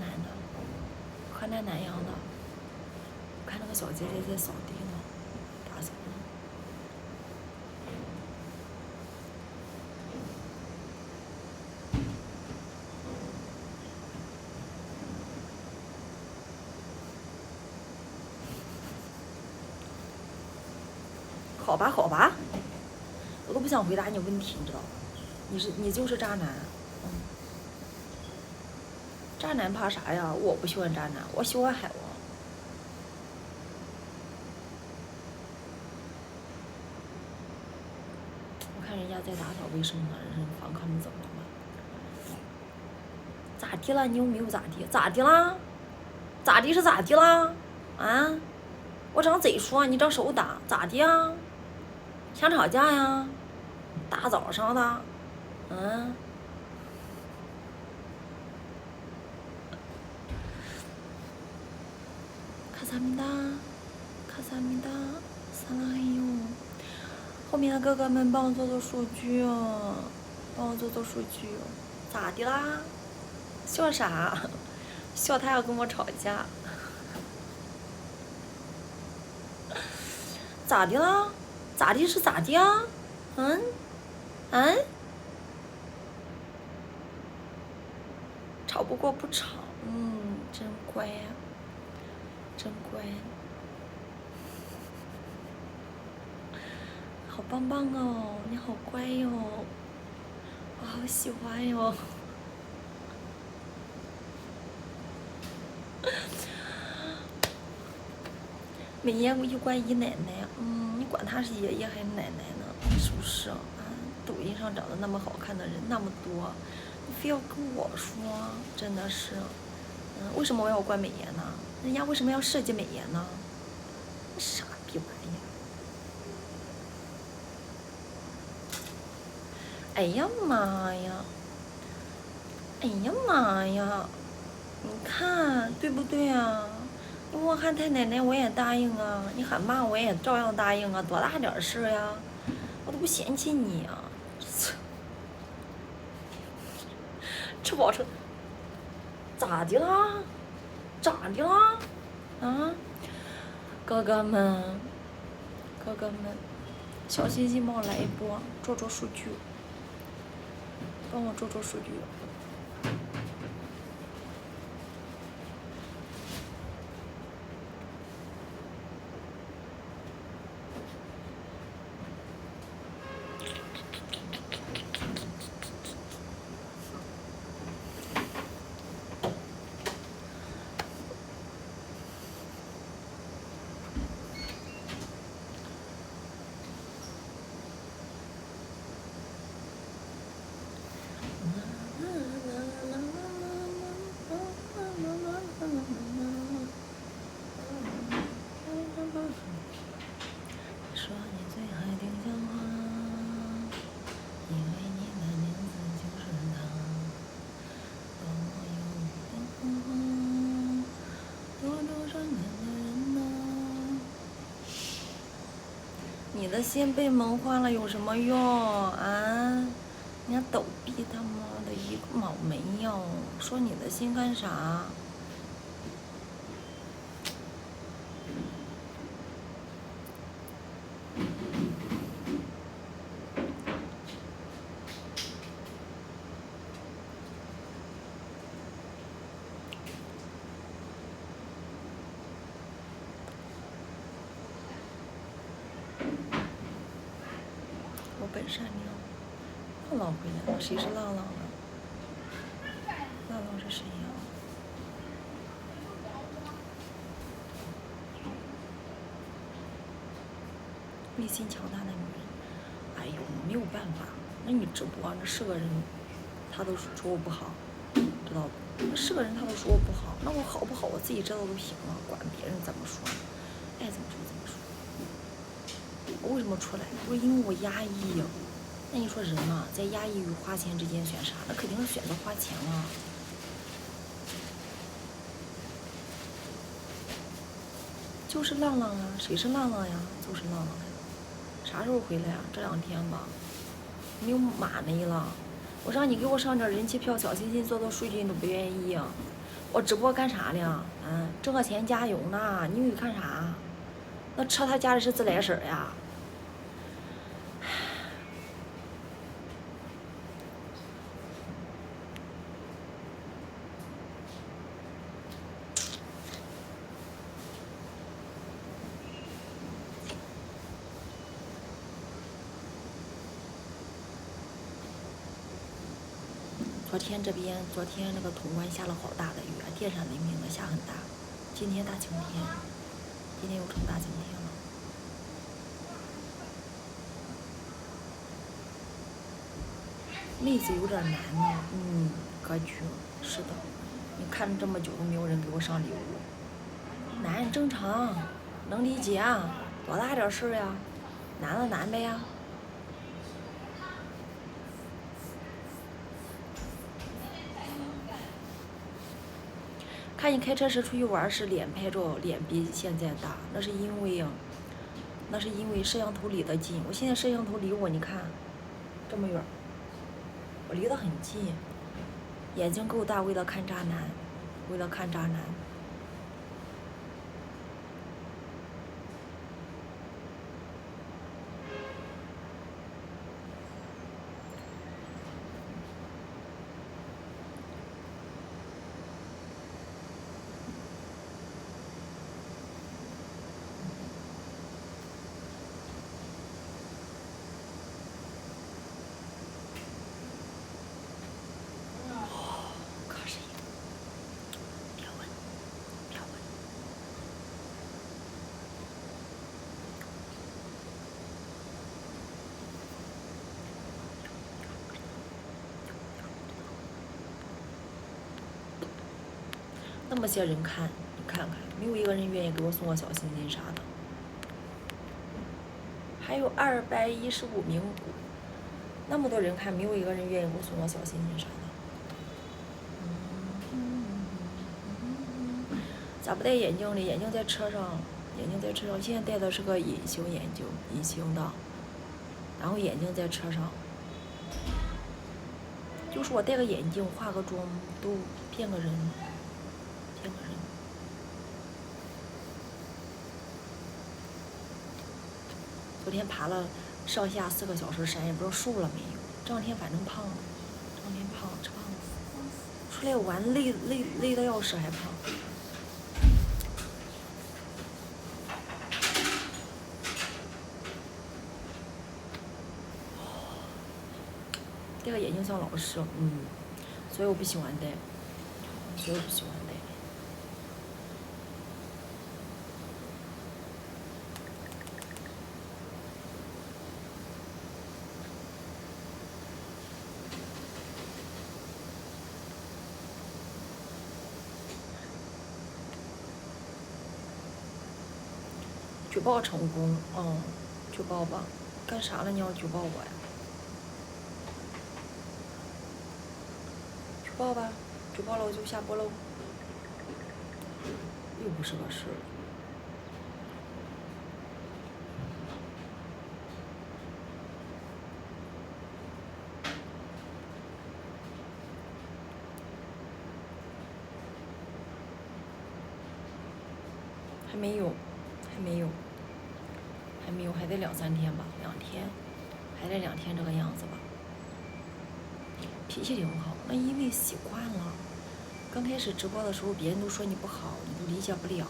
男的，河南南阳的。我看那个小姐姐在扫地呢，打扫呢。好吧，好吧，我都不想回答你问题，你知道吗？你就是渣男，渣男怕啥呀？我不喜欢渣男，我喜欢海王。我看人家在打扫卫生呢，人防他们怎么了吗？咋的了？你又没有咋的？咋的啦？咋的是咋的啦？啊？我长嘴说你长手打，咋的呀？想吵架呀？大早上的，카사합니다 사랑해요。后面的哥哥们帮我做做数据哦，帮我做做数据哦。咋的啦？笑啥？笑他要跟我吵架。咋的啦？咋的是咋的呀？吵不过不吵，真乖呀，真乖，好棒棒哦，你好乖哟，我好喜欢哟。美颜一管姨奶奶，你管她是爷爷还是奶奶呢？是不是啊？抖音上长得那么好看的人那么多，你非要跟我说，真的是，为什么我要管美颜呢？人家为什么要设计美颜呢？傻逼玩意儿！哎呀妈呀！哎呀妈呀！你看对不对啊？你问我喊太奶奶我也答应啊，你喊妈我也照样答应啊，多大点事呀？我都不嫌弃你啊！吃饱撑，咋的啦？咋的啦？啊，哥哥们，小心心帮我来一波，做做数据，帮我做做数据。你的心被蒙化了有什么用啊？人家逗逼他妈的一个毛没有，说你的心干啥？我本善良。浪浪回来了，谁是浪浪啊？浪浪是谁呀？内心强大的女人，哎呦，没有办法。那你直播，那是个人，他都说我不好，知道不？那是个人，他都说我不好，那我好不好，我自己知道都行了，管别人怎么说，爱怎么说怎么说。我为什么出来？不是因为我压抑呀。那你说人嘛，在压抑与花钱之间选啥？那肯定是选择花钱了。就是浪浪啊，谁是浪浪呀？就是浪浪呀。啥时候回来啊？这2天吧。没有马内了，我让你给我上点人气票，小心心做做数据你都不愿意啊。我直播干啥呢？挣个钱加油呢。你以为看啥？那车他家里是自来水呀。昨天那个潼关下了好大的雨啊，电闪雷鸣的，下很大。今天大晴天，今天又成大晴天了。妹子有点难呢，格局是的，你看了这么久都没有人给我上礼物，难正常，能理解啊，多大点事呀，难了难呗呀。看你开车时出去玩时脸拍照，脸比现在大，那是因为摄像头离得近。我现在摄像头离我，你看这么远，我离得很近，眼睛够大，为了看渣男，为了看渣男。那么些人看，你看看，没有一个人愿意给我送个小心心啥的。还有215名股，那么多人看，没有一个人愿意给我送个小心心啥的。咋不戴眼镜呢？眼镜在车上，现在戴的是个隐形眼镜，隐形的，然后眼镜在车上。就是我戴个眼镜，化个妆，都变个人。昨天爬了上下4个小时山，也不知道瘦了没有。这两天反正胖了，吃胖了。出来玩累得要死还胖。戴个眼镜像老师，所以我不喜欢戴，举报成功，举报吧，干啥了？你要举报我呀？举报吧，举报了我就下播喽，又不是个事儿。还没有，还得2、3天吧，2天，还得2天这个样子吧。脾气挺好，那因为习惯了。刚开始直播的时候，别人都说你不好，你都理解不了。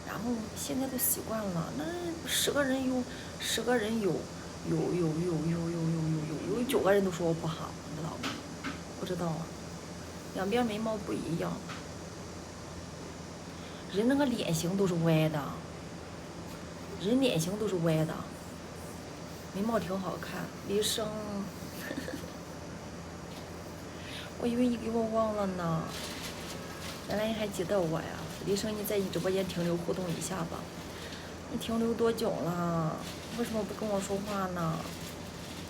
然后现在都习惯了，那10个人有9个人都说我不好，你知道吗？不知道啊，两边眉毛不一样。人那个脸型都是歪的，眉毛挺好看。李生，我以为你给我忘了呢，原来你还记得我呀。李生，你在你直播间停留互动一下吧。你停留多久了？为什么不跟我说话呢？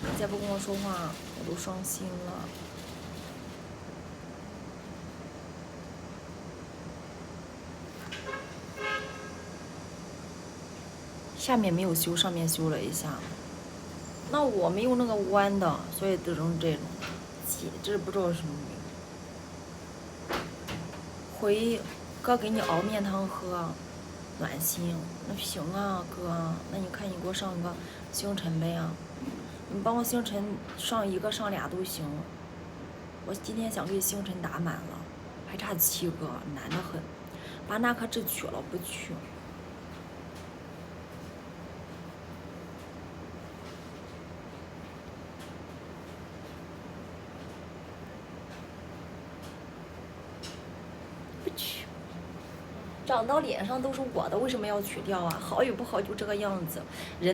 你再不跟我说话，我都伤心了。下面没有修，上面修了一下。那我没有那个弯的，所以都成这种，这不知道什么名。回哥给你熬面汤喝，暖心。那行啊，哥，那你看你给我上一个星辰呗啊，你帮我星辰上一个上俩都行。我今天想给星辰打满了，还差7个，难得很。把那颗痣取了不取？不取。长到脸上都是我的，为什么要取掉啊？好与不好就这个样子，人。